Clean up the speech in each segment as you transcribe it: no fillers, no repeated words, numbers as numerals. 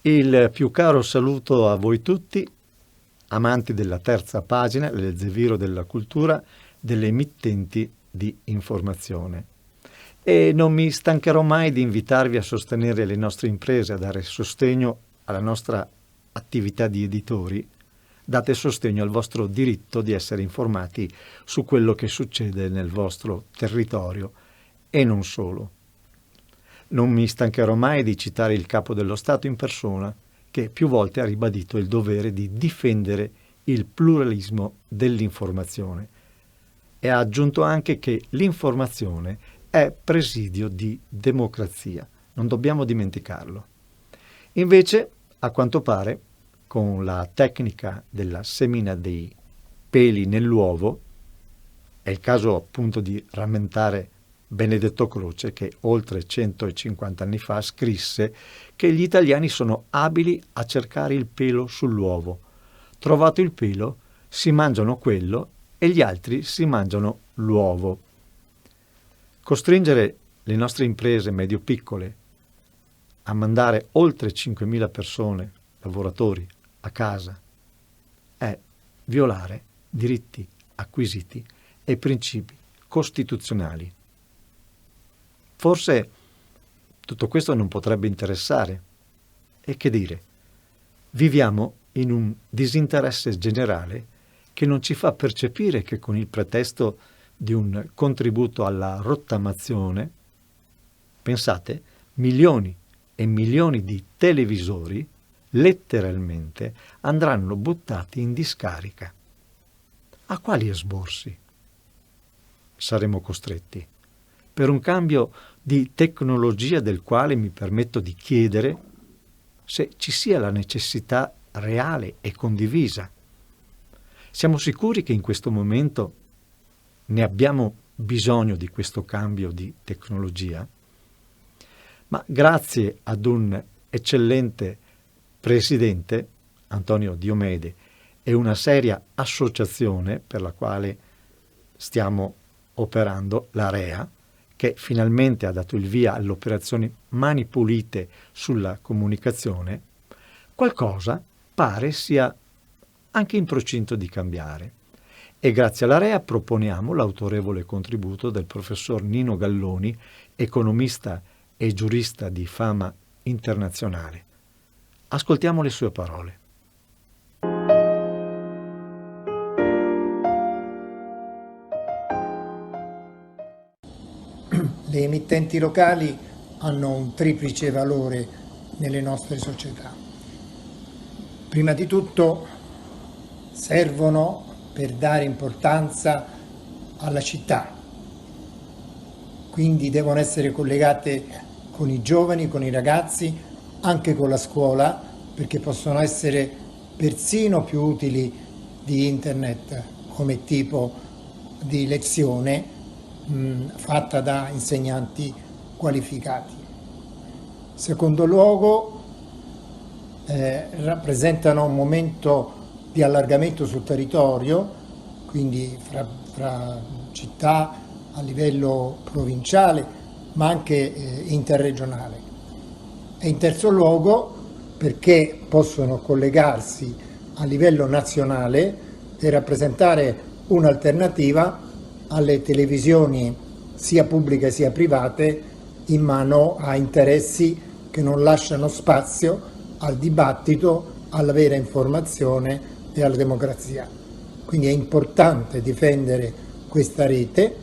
Il più caro saluto a voi tutti, amanti della terza pagina, l'Elzeviro della cultura, delle emittenti di informazione. E non mi stancherò mai di invitarvi a sostenere le nostre imprese, a dare sostegno alla nostra attività di editori. Date sostegno al vostro diritto di essere informati su quello che succede nel vostro territorio e non solo. Non mi stancherò mai di citare il Capo dello Stato in persona, che più volte ha ribadito il dovere di difendere il pluralismo dell'informazione e ha aggiunto anche che l'informazione è presidio di democrazia. Non dobbiamo dimenticarlo. Invece, a quanto pare, con la tecnica della semina dei peli nell'uovo, è il caso appunto di rammentare Benedetto Croce, che oltre 150 anni fa scrisse che gli italiani sono abili a cercare il pelo sull'uovo. Trovato il pelo, si mangiano quello e gli altri si mangiano l'uovo. Costringere le nostre imprese medio-piccole a mandare oltre 5.000 persone, lavoratori, a casa è violare diritti acquisiti e principi costituzionali. Forse tutto questo non potrebbe interessare. E che dire? Viviamo in un disinteresse generale che non ci fa percepire che con il pretesto di un contributo alla rottamazione, pensate, milioni e milioni di televisori letteralmente andranno buttati in discarica. A quali esborsi saremo costretti? Per un cambio di tecnologia del quale mi permetto di chiedere se ci sia la necessità reale e condivisa. Siamo sicuri che in questo momento ne abbiamo bisogno di questo cambio di tecnologia? Ma grazie ad un eccellente presidente, Antonio Diomede, e una seria associazione per la quale stiamo operando, l'AREA, che finalmente ha dato il via alle operazioni Mani Pulite sulla comunicazione, qualcosa pare sia anche in procinto di cambiare. E grazie all'AREA proponiamo l'autorevole contributo del professor Nino Galloni, economista e giurista di fama internazionale. Ascoltiamo le sue parole. Le emittenti locali hanno un triplice valore nelle nostre società. Prima di tutto servono per dare importanza alla città, quindi devono essere collegate con i giovani, con i ragazzi, anche con la scuola, perché possono essere persino più utili di internet come tipo di lezione fatta da insegnanti qualificati. Secondo luogo, rappresentano un momento di allargamento sul territorio, quindi fra città a livello provinciale, ma anche interregionale. E in terzo luogo, perché possono collegarsi a livello nazionale e rappresentare un'alternativa alle televisioni sia pubbliche sia private in mano a interessi che non lasciano spazio al dibattito, alla vera informazione e alla democrazia. Quindi è importante difendere questa rete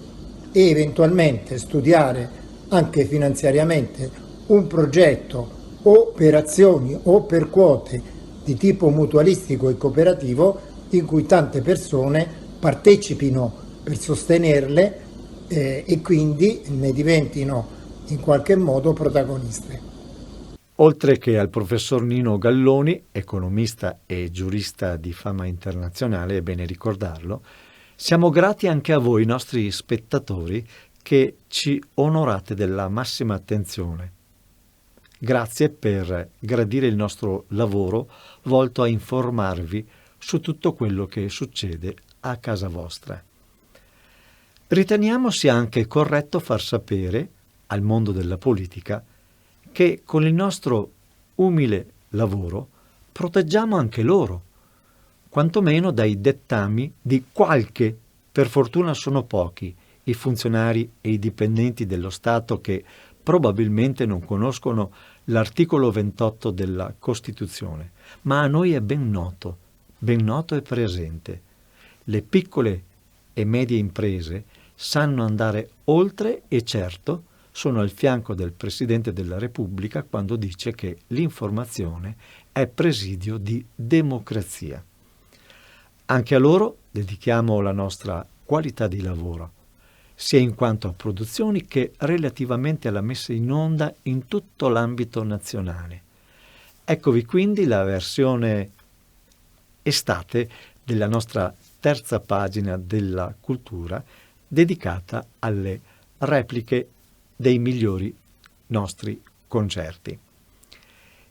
e eventualmente studiare anche finanziariamente un progetto o per azioni o per quote di tipo mutualistico e cooperativo in cui tante persone partecipino per sostenerle e quindi ne diventino in qualche modo protagoniste. Oltre che al professor Nino Galloni, economista e giurista di fama internazionale, è bene ricordarlo, siamo grati anche a voi, nostri spettatori, che ci onorate della massima attenzione. Grazie per gradire il nostro lavoro volto a informarvi su tutto quello che succede a casa vostra. Riteniamo sia anche corretto far sapere al mondo della politica che con il nostro umile lavoro, proteggiamo anche loro, quantomeno dai dettami di qualche, per fortuna sono pochi, i funzionari e i dipendenti dello Stato che probabilmente non conoscono l'articolo 28 della Costituzione, ma a noi è ben noto e presente. Le piccole e medie imprese sanno andare oltre e certo sono al fianco del Presidente della Repubblica quando dice che l'informazione è presidio di democrazia. Anche a loro dedichiamo la nostra qualità di lavoro, sia in quanto a produzioni che relativamente alla messa in onda in tutto l'ambito nazionale. Eccovi quindi la versione estate della nostra terza pagina della cultura dedicata alle repliche dei migliori nostri concerti.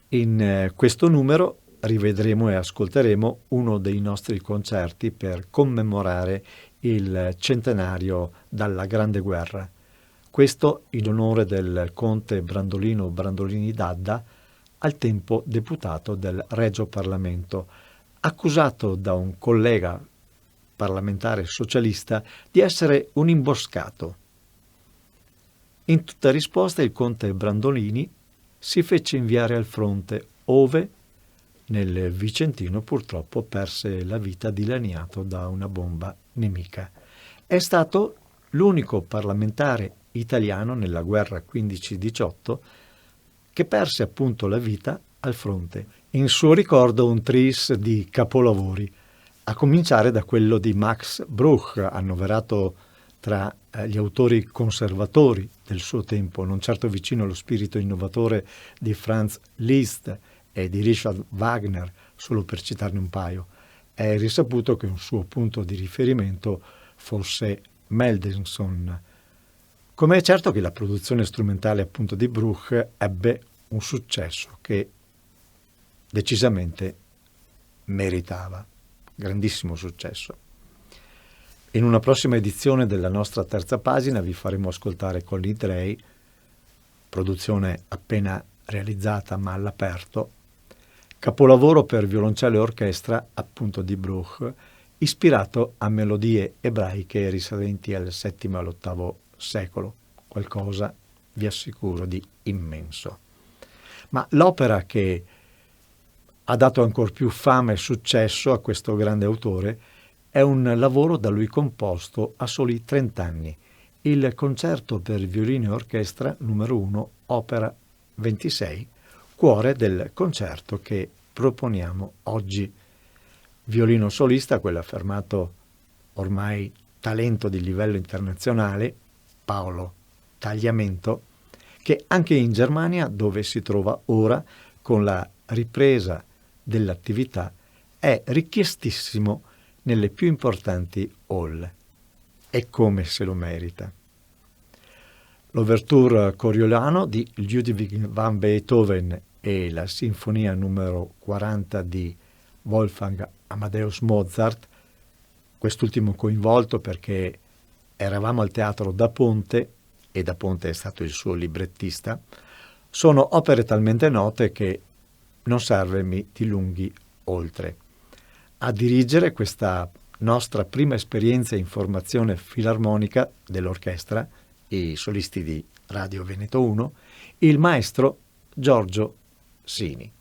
In questo numero rivedremo e ascolteremo uno dei nostri concerti per commemorare il centenario dalla Grande Guerra. Questo in onore del conte Brandolino Brandolini d'Adda, al tempo deputato del Regio Parlamento, accusato da un collega parlamentare socialista di essere un imboscato. In tutta risposta il conte Brandolini si fece inviare al fronte, ove nel Vicentino purtroppo perse la vita dilaniato da una bomba nemica. È stato l'unico parlamentare italiano nella guerra 15-18 che perse appunto la vita al fronte. In suo ricordo un tris di capolavori, a cominciare da quello di Max Bruch, annoverato tra gli autori conservatori del suo tempo, non certo vicino allo spirito innovatore di Franz Liszt e di Richard Wagner, solo per citarne un paio. È risaputo che un suo punto di riferimento fosse Mendelssohn. Come è certo che la produzione strumentale appunto di Bruch ebbe un successo che decisamente meritava, grandissimo successo. In una prossima edizione della nostra terza pagina vi faremo ascoltare Colin Drey, produzione appena realizzata ma all'aperto, capolavoro per violoncello e orchestra appunto di Bruch, ispirato a melodie ebraiche risalenti al VII e all'VIII secolo, qualcosa, vi assicuro, di immenso. Ma l'opera che ha dato ancor più fama e successo a questo grande autore è un lavoro da lui composto a soli 30 anni, il concerto per violino e orchestra numero 1, opera 26, cuore del concerto che proponiamo oggi. Violino solista, quello affermato ormai talento di livello internazionale, Paolo Tagliamento, che anche in Germania, dove si trova ora con la ripresa dell'attività, è richiestissimo nelle più importanti hall. E come se lo merita. L'Ouverture Coriolano di Ludwig van Beethoven e la Sinfonia numero 40 di Wolfgang Amadeus Mozart, quest'ultimo coinvolto perché eravamo al teatro Da Ponte, e Da Ponte è stato il suo librettista, sono opere talmente note che non serve mi dilunghi oltre. A dirigere questa nostra prima esperienza in formazione filarmonica dell'orchestra, i solisti di Radio Veneto 1, il maestro Giorgio Sini.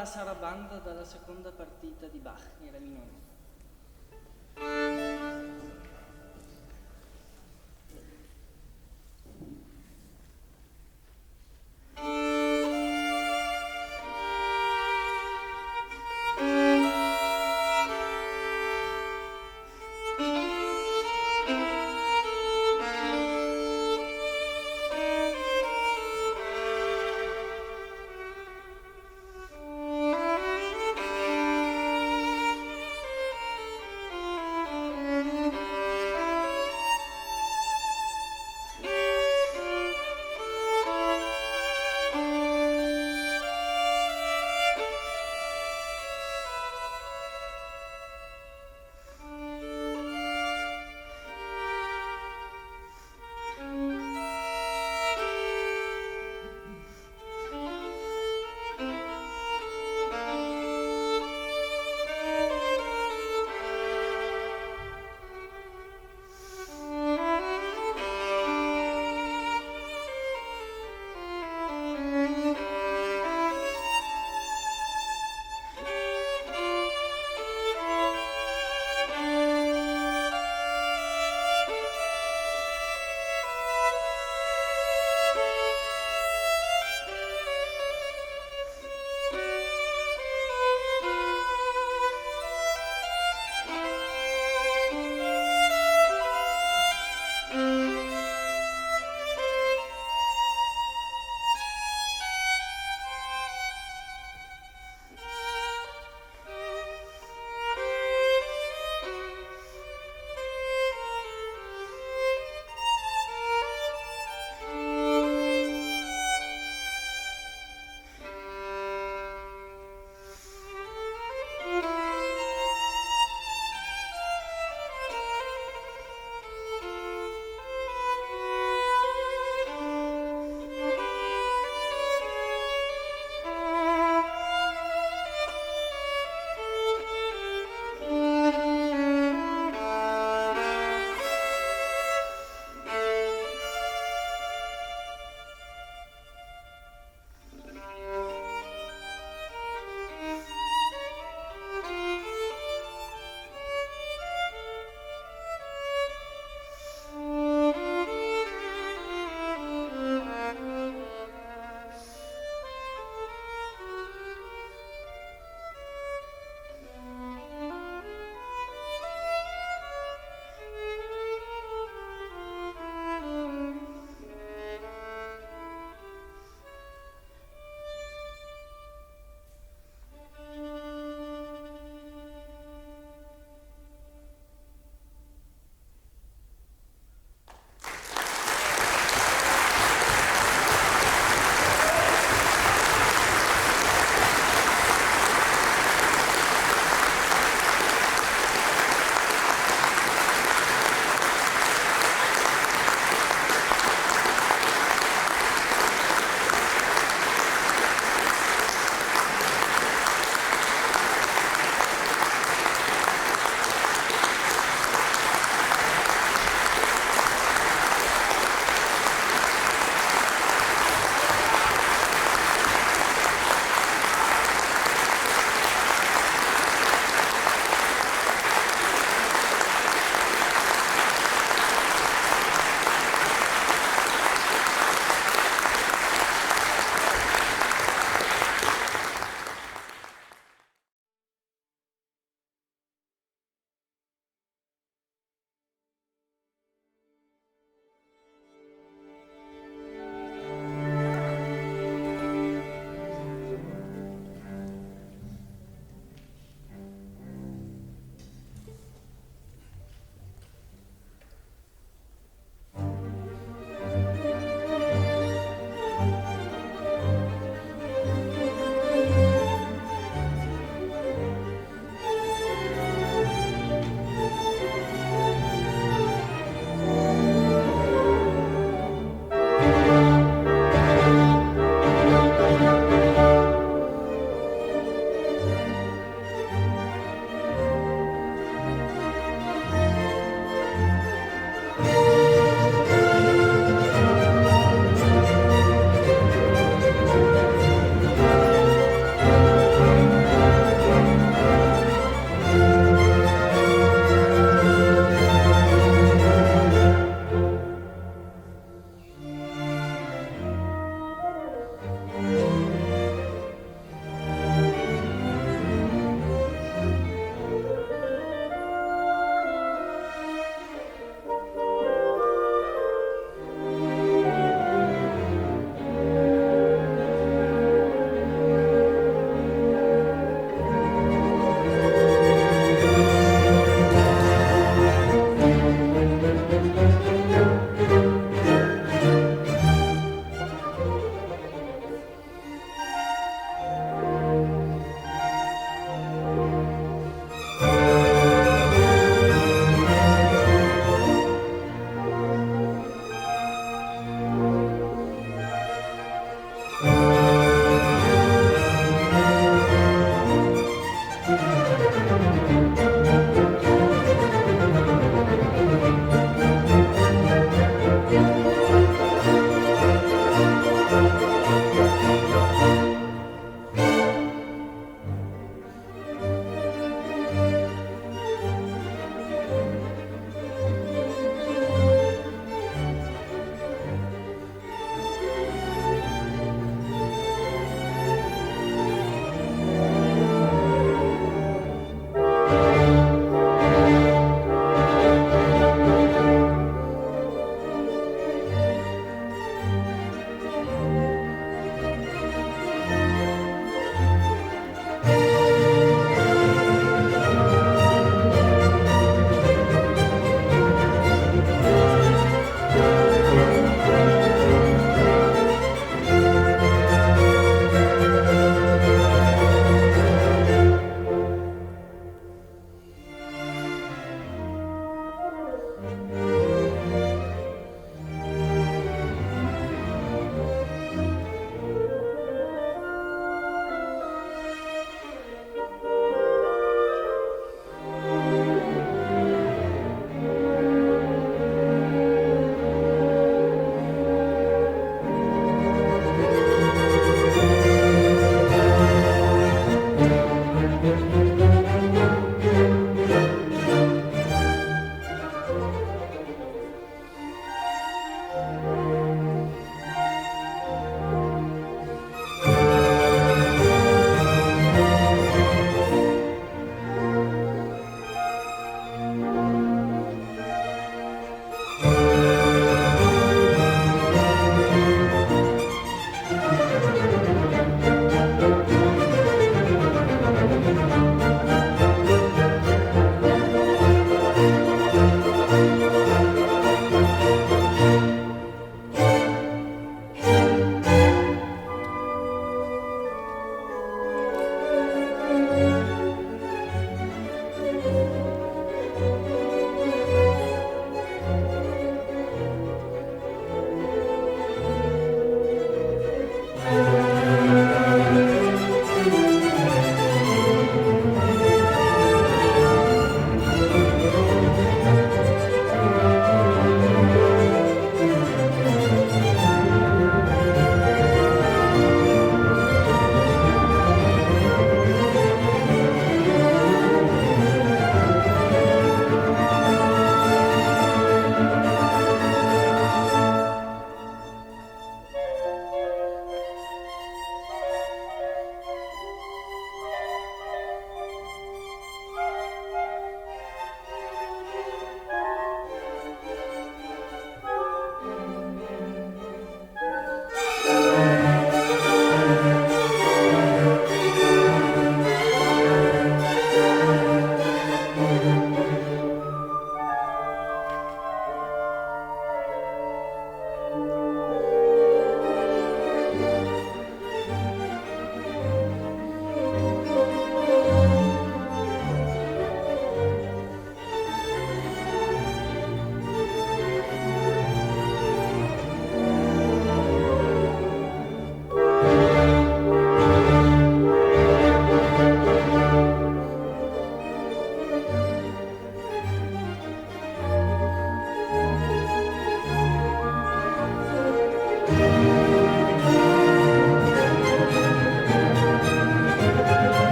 la sarabanda dalla seconda partita di Bach in Re minore.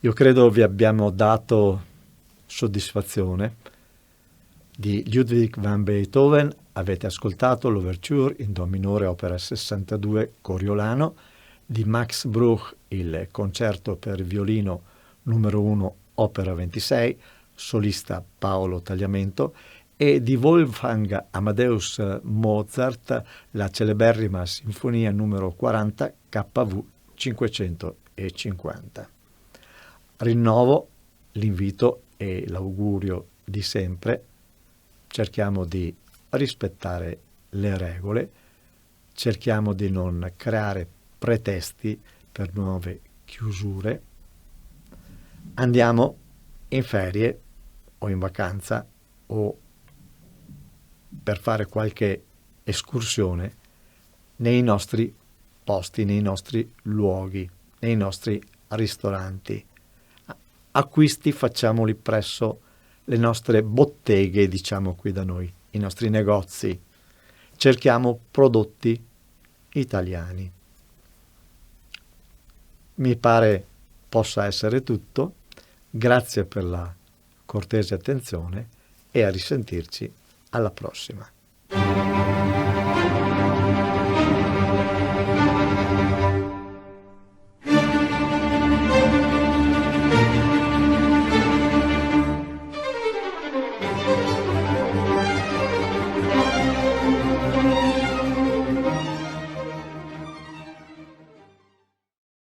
Io credo vi abbiamo dato soddisfazione. Di Ludwig van Beethoven avete ascoltato l'Ouverture in Do minore, opera 62, Coriolano, di Max Bruch il concerto per violino numero 1, opera 26, solista Paolo Tagliamento, e di Wolfgang Amadeus Mozart la celeberrima sinfonia numero 40 KV 550. Rinnovo l'invito e l'augurio di sempre: cerchiamo di rispettare le regole, cerchiamo di non creare pretesti per nuove chiusure, andiamo in ferie o in vacanza o per fare qualche escursione nei nostri posti, nei nostri luoghi, nei nostri ristoranti. Acquisti facciamoli presso le nostre botteghe, diciamo qui da noi, i nostri negozi. Cerchiamo prodotti italiani. Mi pare possa essere tutto. Grazie per la cortese attenzione e a risentirci alla prossima.